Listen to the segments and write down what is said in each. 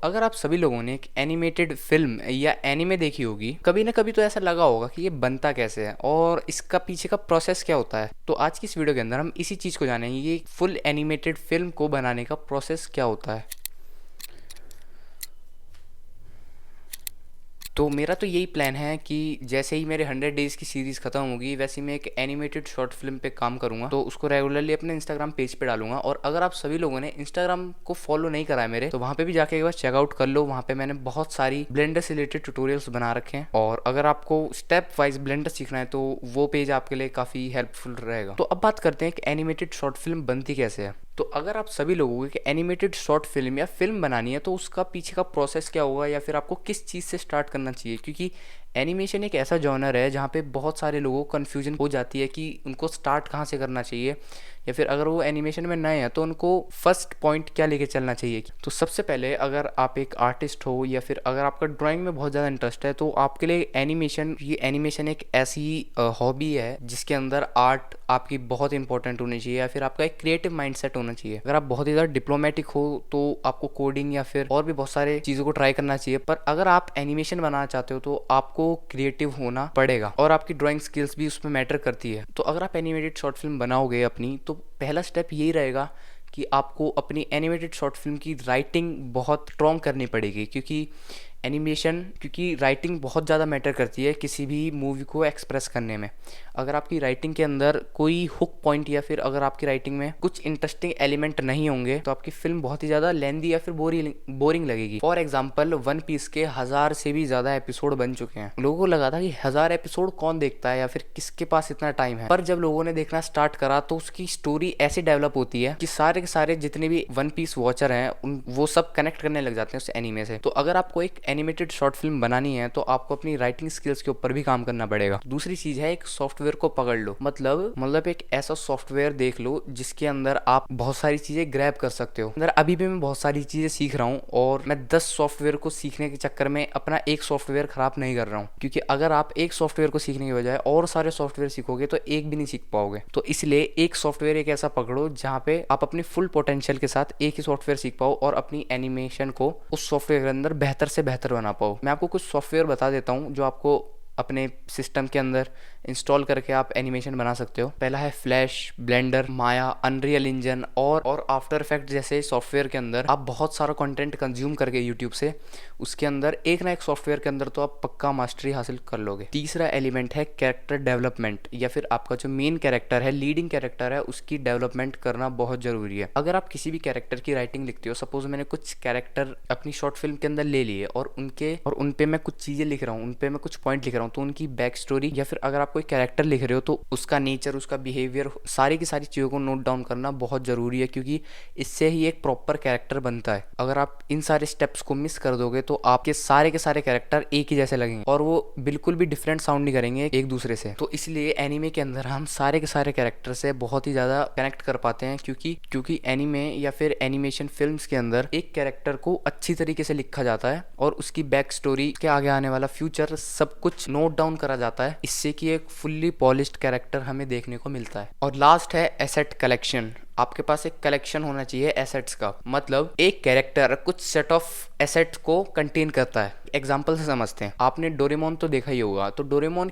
अगर आप सभी लोगों ने एक एनिमेटेड फिल्म या एनिमे देखी होगी, कभी ना कभी तो ऐसा लगा होगा कि ये बनता कैसे है और इसका पीछे का प्रोसेस क्या होता है। तो आज की इस वीडियो के अंदर हम इसी चीज़ को जानेंगे, ये फुल एनिमेटेड फिल्म को बनाने का प्रोसेस क्या होता है। तो मेरा तो यही प्लान है कि जैसे ही मेरे 100 डेज़ की सीरीज़ ख़त्म होगी, वैसे ही मैं एक एनिमेटेड शॉर्ट फिल्म पे काम करूँगा, तो उसको रेगुलरली अपने इंस्टाग्राम पेज पे डालूंगा। और अगर आप सभी लोगों ने इंस्टाग्राम को फॉलो नहीं करा है मेरे, तो वहाँ पे भी जाके एक बार चेकआउट कर लो। वहाँ पे मैंने बहुत सारी ब्लेंडर से रिलेटेड ट्यूटोरियल्स बना रखे हैं, और अगर आपको स्टेप वाइज ब्लेंडर सीखना है तो वो पेज आपके लिए काफ़ी हेल्पफुल रहेगा। तो अब बात करते हैं कि एनिमेटेड शॉर्ट फिल्म बनती कैसे है। तो अगर आप सभी लोगों को एक एनिमेटेड शॉर्ट फिल्म या फिल्म बनानी है, तो उसका पीछे का प्रोसेस क्या होगा, या फिर आपको किस चीज़ से स्टार्ट करना चाहिए। क्योंकि एनिमेशन एक ऐसा जॉनर है जहाँ पे बहुत सारे लोगों को कन्फ्यूजन हो जाती है कि उनको स्टार्ट कहाँ से करना चाहिए, या फिर अगर वो एनिमेशन में नए हैं तो उनको फर्स्ट पॉइंट क्या लेके चलना चाहिए। तो सबसे पहले अगर आप एक आर्टिस्ट हो, या फिर अगर आपका ड्राइंग में बहुत ज़्यादा इंटरेस्ट है, तो आपके लिए एनिमेशन एक ऐसी हॉबी है जिसके अंदर आर्ट आपकी बहुत इंपॉर्टेंट होनी चाहिए, या फिर आपका एक क्रिएटिव माइंडसेट होना चाहिए। अगर आप बहुत ही ज़्यादा डिप्लोमेटिक हो तो आपको कोडिंग या फिर और भी बहुत सारे चीज़ों को ट्राई करना चाहिए। पर अगर आप एनिमेशन बनाना चाहते हो तो आपको क्रिएटिव होना पड़ेगा, और आपकी ड्राइंग स्किल्स भी उसमें मैटर करती है। तो अगर आप एनिमेटेड शॉर्ट फिल्म बनाओगे अपनी, तो पहला स्टेप यही रहेगा कि आपको अपनी एनिमेटेड शॉर्ट फिल्म की राइटिंग बहुत स्ट्रॉन्ग करनी पड़ेगी। क्योंकि राइटिंग बहुत ज़्यादा मैटर करती है किसी भी मूवी को एक्सप्रेस करने में। अगर आपकी राइटिंग के अंदर कोई हुक पॉइंट, या फिर अगर आपकी राइटिंग में कुछ इंटरेस्टिंग एलिमेंट नहीं होंगे, तो आपकी फिल्म बहुत ही ज़्यादा लेंदी या फिर बोरिंग लगेगी। फॉर एग्जाम्पल, वन पीस के 1000 से भी ज़्यादा एपिसोड बन चुके हैं। लोगों को लगा था कि 1000 एपिसोड कौन देखता है, या फिर किसके पास इतना टाइम है। पर जब लोगों ने देखना स्टार्ट करा तो उसकी स्टोरी ऐसे डेवलप होती है कि सारे के सारे जितने भी वन पीस वॉचर हैं वो सब कनेक्ट करने लग जाते हैं उस एनीमे से। तो अगर आपको एक एनिमेटेड शॉर्ट फिल्म बनानी है, तो आपको अपनी राइटिंग स्किल्स के ऊपर भी काम करना पड़ेगा। दूसरी चीज है, एक सॉफ्टवेयर को पकड़ लो। मतलब एक ऐसा सॉफ्टवेयर देख लो जिसके अंदर आप बहुत सारी चीजें ग्रैब कर सकते हो। अंदर अभी भी मैं बहुत सारी चीजें सीख रहा हूँ, और मैं 10 सॉफ्टवेयर को सीखने के चक्कर में अपना एक सॉफ्टवेयर खराब नहीं कर रहा हूँ। क्योंकि अगर आप एक सॉफ्टवेयर को सीखने की बजाय और सारे सॉफ्टवेयर सीखोगे तो एक भी नहीं सीख पाओगे। तो इसलिए एक सॉफ्टवेयर एक ऐसा पकड़ो जहाँ पे आप अपनी फुल पोटेंशियल के साथ एक ही सॉफ्टवेयर सीख पाओ, और अपनी एनिमेशन को उस सॉफ्टवेयर के अंदर बेहतर से बेहतर बना पाओ। मैं आपको कुछ सॉफ्टवेयर बता देता हूँ जो आपको अपने सिस्टम के अंदर इंस्टॉल करके आप एनिमेशन बना सकते हो। पहला है फ्लैश, ब्लेंडर, माया, अनरियल इंजन और आफ्टर इफेक्ट जैसे सॉफ्टवेयर के अंदर आप बहुत सारा कंटेंट कंज्यूम करके यूट्यूब से, उसके अंदर एक ना एक सॉफ्टवेयर के अंदर तो आप पक्का मास्टरी हासिल कर लोगे। तीसरा एलिमेंट है कैरेक्टर डेवलपमेंट, या फिर आपका जो मेन कैरेक्टर है, लीडिंग कैरेक्टर है, उसकी डेवलपमेंट करना बहुत जरूरी है। अगर आप किसी भी कैरेक्टर की राइटिंग लिखते हो, सपोज मैंने कुछ कैरेक्टर अपनी शॉर्ट फिल्म के अंदर ले लिए और उन पे मैं कुछ चीजें लिख रहा हूँ, उन पे मैं कुछ पॉइंट लिख रहा हूँ, तो उनकी बैक स्टोरी, या फिर अगर आप कोई कैरेक्टर लिख रहे हो तो उसका नेचर, उसका बिहेवियर, सारी की सारी चीज़ों को नोट डाउन करना बहुत ज़रूरी है। क्योंकि इससे ही एक प्रॉपर कैरेक्टर बनता है। अगर आप इन सारे स्टेप्स को मिस कर दोगे तो आपके सारे के सारे कैरेक्टर एक ही जैसे लगेंगे, और वो बिल्कुल भी डिफरेंट साउंड नहीं करेंगे एक दूसरे से। तो इसलिए एनीमे के अंदर हम सारे के सारे कैरेक्टर से बहुत ही ज़्यादा कनेक्ट कर पाते हैं, क्योंकि एनीमे या फिर एनिमेशन फिल्म्स के अंदर एक कैरेक्टर को अच्छी तरीके से लिखा जाता है, और उसकी बैक स्टोरी के आगे आने वाला फ्यूचर सब कुछ नोट डाउन करा जाता है, इससे कि एक फुल्ली पॉलिश्ड कैरेक्टर हमें देखने को मिलता है। और लास्ट है एसेट कलेक्शन। आपके पास एक कलेक्शन होना चाहिए एसेट्स का। मतलब एक कैरेक्टर कुछ सेट ऑफ एसेट्स को कंटेन करता है। एग्जाम्पल से समझते हैं, आपने डोरेमोन तो देखा ही होगा। तो डोरेमोन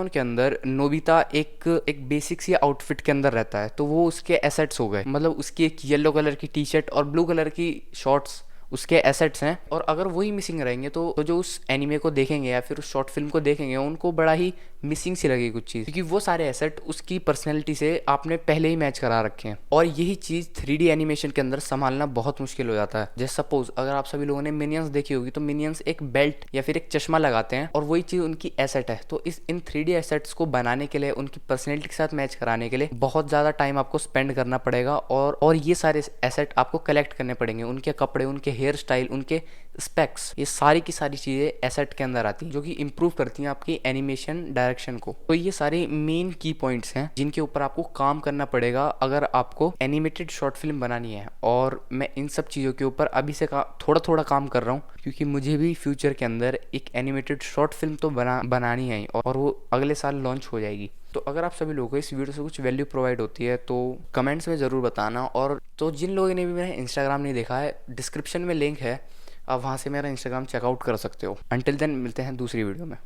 के अंदर नोबिता एक बेसिक सी आउटफिट के अंदर रहता है, तो वो उसके एसेट्स हो गए। मतलब उसकी एक येलो कलर की टी शर्ट और ब्लू कलर की शॉर्ट्स उसके एसेट्स हैं। और अगर वही मिसिंग रहेंगे तो जो उस एनिमे को देखेंगे या फिर उस शॉर्ट फिल्म को देखेंगे, उनको बड़ा ही मिसिंग सी लगेगी कुछ चीज़, क्योंकि वो सारे एसेट उसकी पर्सनैलिटी से आपने पहले ही मैच करा रखे हैं। और यही चीज़ 3D एनिमेशन के अंदर संभालना बहुत मुश्किल हो जाता है। जैसे सपोज अगर आप सभी लोगों ने मिनियंस देखी होगी, तो मिनियंस एक बेल्ट या फिर एक चश्मा लगाते हैं, और वही चीज़ उनकी एसेट है। तो इन 3D एसेट्स को बनाने के लिए, उनकी पर्सनैलिटी के साथ मैच कराने के लिए बहुत ज़्यादा टाइम आपको स्पेंड करना पड़ेगा, और ये सारे एसेट आपको कलेक्ट करने पड़ेंगे। उनके कपड़े, उनके हेयर स्टाइल, उनके स्पेक्स, ये सारी की सारी चीज़ें एसेट के अंदर आती हैं, जो कि इंप्रूव करती हैं आपकी एनिमेशन डायरेक्शन को। तो ये सारे मेन की पॉइंट्स हैं जिनके ऊपर आपको काम करना पड़ेगा अगर आपको एनिमेटेड शॉर्ट फिल्म बनानी है। और मैं इन सब चीज़ों के ऊपर अभी से थोड़ा थोड़ा काम कर रहा हूँ, क्योंकि मुझे भी फ्यूचर के अंदर एक एनिमेटेड शॉर्ट फिल्म तो बनानी है, और वो अगले साल लॉन्च हो जाएगी। तो अगर आप सभी लोगों को इस वीडियो से कुछ वैल्यू प्रोवाइड होती है तो कमेंट्स में ज़रूर बताना। और तो जिन लोगों ने भी मेरा इंस्टाग्राम नहीं देखा है, डिस्क्रिप्शन में लिंक है, आप वहाँ से मेरा इंस्टाग्राम चेकआउट कर सकते हो। अंटिल देन मिलते हैं दूसरी वीडियो में।